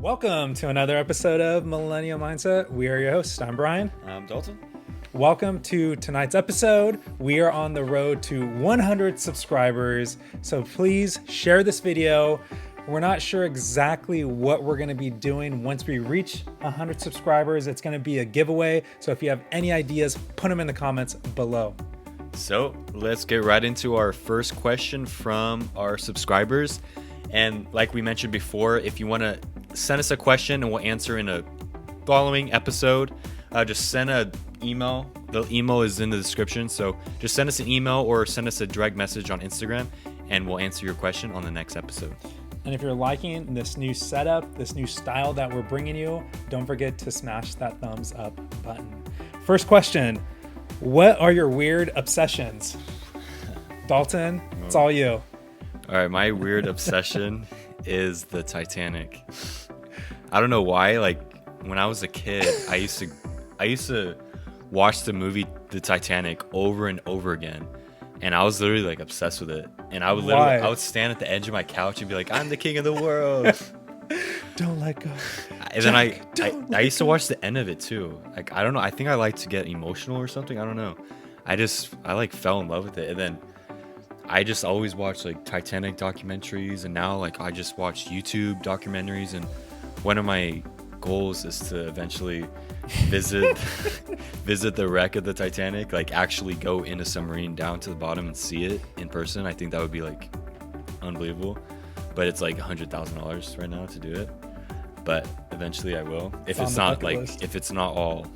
Welcome to another episode of Millennial Mindset. We are your hosts. I'm Brian. I'm Dalton. Welcome to tonight's episode. We are on the road to 100 subscribers, so please share this video. We're not sure exactly what we're going to be doing once we reach 100 subscribers. It's going to be a giveaway, so if you have any ideas, put them in the comments below. So let's get right into our first question from our subscribers. And like we mentioned before, if you want to send us a question and we'll answer in a following episode, just send an email. The email is in the description. So just send us an email or send us a direct message on Instagram and we'll answer your question on the next episode. And if you're liking this new setup, this new style that we're bringing you, don't forget to smash that thumbs up button. First question, what are your weird obsessions? Dalton, it's all you. All right, my weird obsession is the Titanic. I don't know why. Like when I was a kid, I used to watch the movie The Titanic over and over again, and I was literally like obsessed with it. And I would stand at the edge of my couch and be like, "I'm the king of the world." Don't let go. And then I used to watch the end of it too. Like I don't know. I think I like to get emotional or something. I don't know. I like fell in love with it, and then I just always watch like Titanic documentaries, and now like I just watch YouTube documentaries. And one of my goals is to eventually visit the wreck of the Titanic, like actually go in a submarine down to the bottom and see it in person. I think that would be like unbelievable, but it's like $100,000 right now to do it. But eventually I will, if it's not all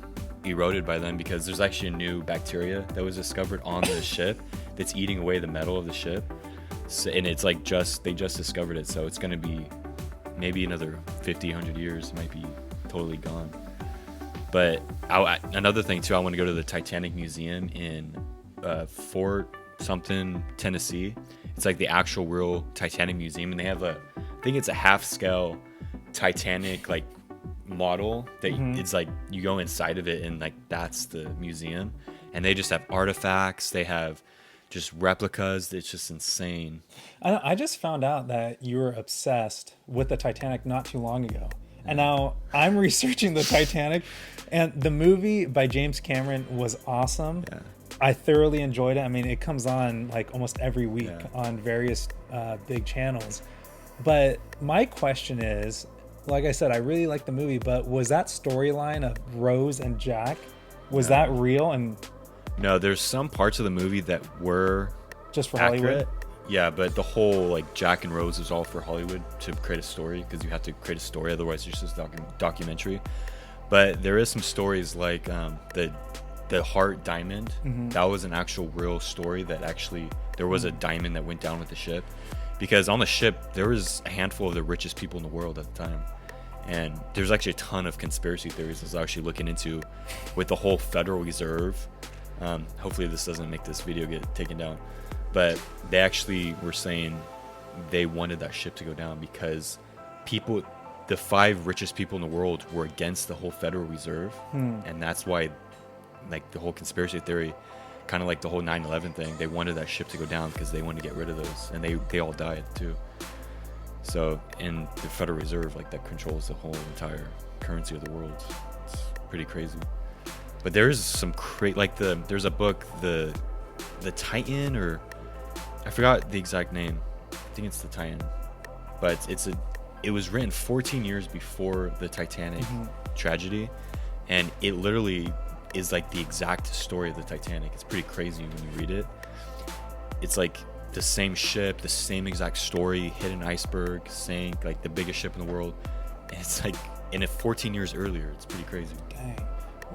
eroded by then, because there's actually a new bacteria that was discovered on the ship that's eating away the metal of the ship. So, and it's like they just discovered it, so it's going to be maybe another 100 years, it might be totally gone. But another thing too, I want to go to the Titanic Museum in Fort something, Tennessee. It's like the actual real Titanic museum, and they have I think it's a half scale Titanic like model that it's like you go inside of it and like that's the museum, and they just have artifacts, they have just replicas. It's just insane. I just found out that you were obsessed with the Titanic not too long ago, and now I'm researching the Titanic, and the movie by James Cameron was awesome. I thoroughly enjoyed it. I mean, it comes on like almost every week on various big channels. But my question is, like I said, I really like the movie, but was that storyline of Rose and Jack, was that real? And no, there's some parts of the movie that were just for accurate. Hollywood? Yeah, but the whole like Jack and Rose is all for Hollywood to create a story, because you have to create a story, otherwise it's just a documentary. But there is some stories like the Heart Diamond. That was an actual real story, that actually there was a diamond that went down with the ship, because on the ship there was a handful of the richest people in the world at the time. And there's actually a ton of conspiracy theories I was actually looking into with the whole Federal Reserve. Hopefully this doesn't make this video get taken down, but they actually were saying they wanted that ship to go down because the 5 richest people in the world were against the whole Federal Reserve. And that's why, like, the whole conspiracy theory, kind of like the whole 9/11 thing, they wanted that ship to go down because they wanted to get rid of those, and they all died too. So, in the Federal Reserve, like, that controls the whole entire currency of the world. It's pretty crazy. But there's some there's a book, the Titan, or I forgot the exact name. I think it's the Titan, but it was written 14 years before the Titanic tragedy, and it literally is like the exact story of the Titanic. It's pretty crazy when you read it. It's like the same ship, the same exact story, hit an iceberg, sank, like the biggest ship in the world. And it's like, and 14 years earlier. It's pretty crazy. Dang.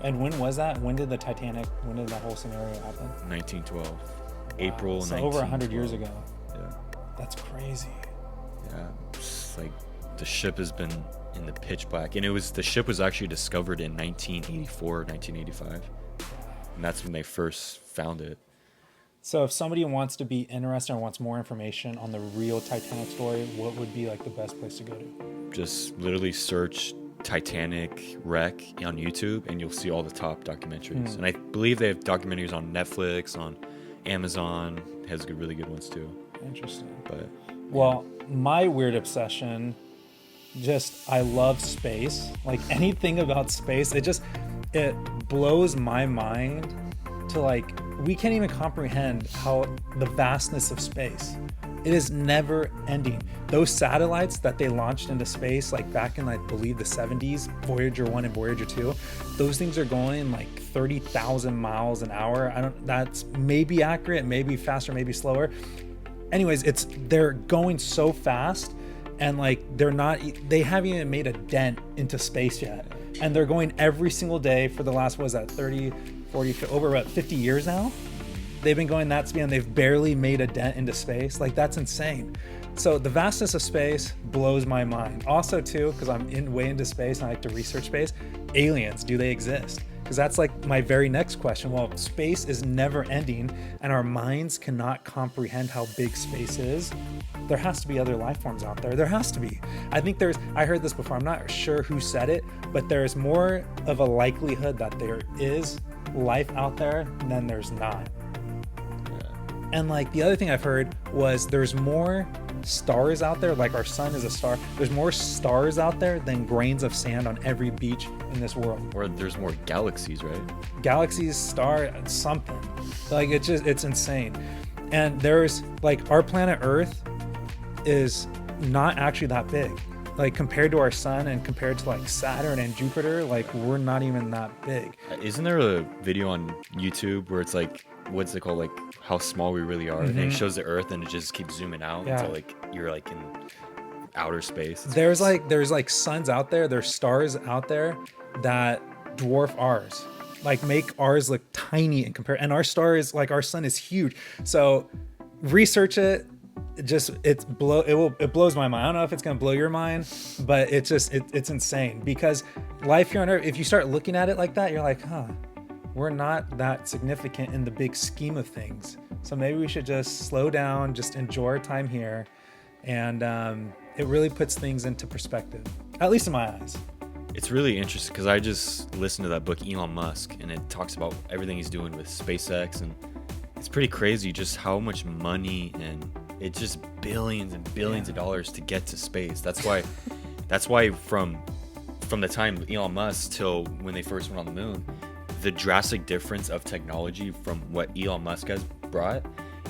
And when was that? When did that whole scenario happen? 1912. Wow. So April 1912. over 100 years ago. Yeah. That's crazy. Yeah. It's like the ship has been in the pitch black. And the ship was actually discovered in 1984, 1985. And that's when they first found it. So if somebody wants to be interested or wants more information on the real Titanic story, what would be like the best place to go to? Just literally search Titanic wreck on YouTube and you'll see all the top documentaries. And I believe they have documentaries on Netflix, on Amazon. It has really good ones too. Interesting. But well, my weird obsession I love space. Like anything about space, it blows my mind to like, we can't even comprehend how the vastness of space. It is never ending. Those satellites that they launched into space, like back in, I believe, the 70s, Voyager 1 and Voyager 2, those things are going like 30,000 miles an hour. That's maybe accurate, maybe faster, maybe slower. Anyways, they're going so fast, and like they haven't even made a dent into space yet. And they're going every single day for the last, 30, 40, over about 50 years now. They've been going that speed and they've barely made a dent into space. Like, that's insane. So the vastness of space blows my mind. Also too, because I'm way into space and I like to research space, aliens, do they exist? Because that's like my very next question. Well, space is never ending and our minds cannot comprehend how big space is. There has to be other life forms out there. There has to be. I heard this before, I'm not sure who said it, but there's more of a likelihood that there is life out there than there's not. And like the other thing I've heard was there's more stars out there, like our sun is a star. There's more stars out there than grains of sand on every beach in this world. Or there's more galaxies, right? Galaxies, star, something. Like it's insane. And there's like our planet Earth is not actually that big. Like compared to our sun and compared to like Saturn and Jupiter, like we're not even that big. Isn't there a video on YouTube where it's like, what's it called, like how small we really are, and it shows the Earth and it just keeps zooming out until like you're like in outer space. There's like suns out there, there's stars out there that dwarf ours, like make ours look tiny and compare. And our sun is huge. So research it. It blows my mind. I don't know if it's gonna blow your mind, but it's insane, because life here on Earth, if you start looking at it like that, you're like, we're not that significant in the big scheme of things. So maybe we should just slow down, just enjoy our time here. And it really puts things into perspective, at least in my eyes. It's really interesting because I just listened to that book, Elon Musk, and it talks about everything he's doing with SpaceX. And it's pretty crazy just how much money, and it's just billions and billions of dollars to get to space. That's why from the time Elon Musk till when they first went on the moon, the drastic difference of technology from what Elon Musk has brought,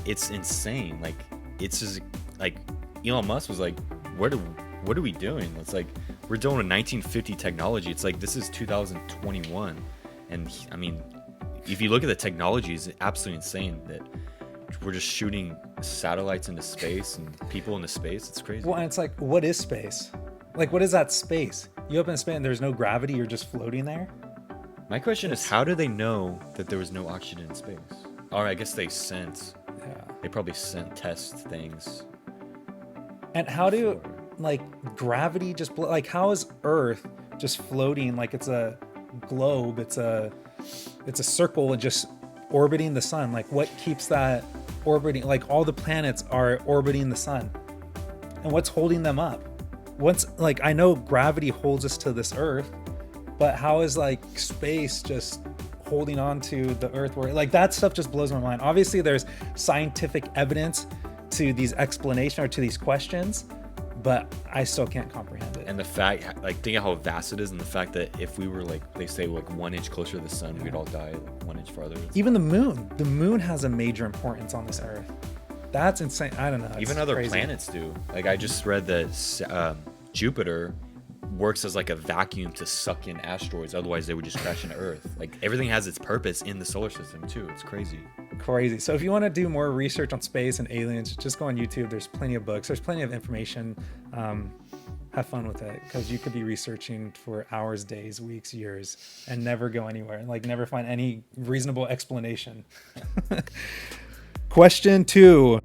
it's insane. Like, it's just like Elon Musk was like, what are we doing? It's like we're doing a 1950 technology. It's like this is 2021, and I mean, if you look at the technology, it's absolutely insane that we're just shooting satellites into space and people into space. It's crazy. Well, and it's like, what is space? Like, what is that space? You open space and there's no gravity. You're just floating there. My question is, how do they know that there was no oxygen in space? Or I guess they sense. Yeah. They probably test things. And how do, like, gravity just like, how is Earth just floating like it's a globe? It's a circle and just orbiting the sun. Like, what keeps that orbiting? Like, all the planets are orbiting the sun, and what's holding them up? Like, I know gravity holds us to this Earth, but how is like space just holding on to the Earth? Where, like, that stuff just blows my mind. Obviously there's scientific evidence to these explanations or to these questions, but I still can't comprehend it. And the fact, like, think of how vast it is, and the fact that if we were, like, they say, like 1 inch closer to the sun, we'd all die like 1 inch farther. Even the moon has a major importance on this Earth. That's insane. I don't know. Even other planets do. Like, I just read that Jupiter works as like a vacuum to suck in asteroids, otherwise they would just crash into Earth. Like, everything has its purpose in the solar system too. It's crazy. So if you want to do more research on space and aliens, just go on YouTube. There's plenty of books, there's plenty of information. Have fun with it, because you could be researching for hours, days, weeks, years, and never go anywhere, like never find any reasonable explanation. Question 2.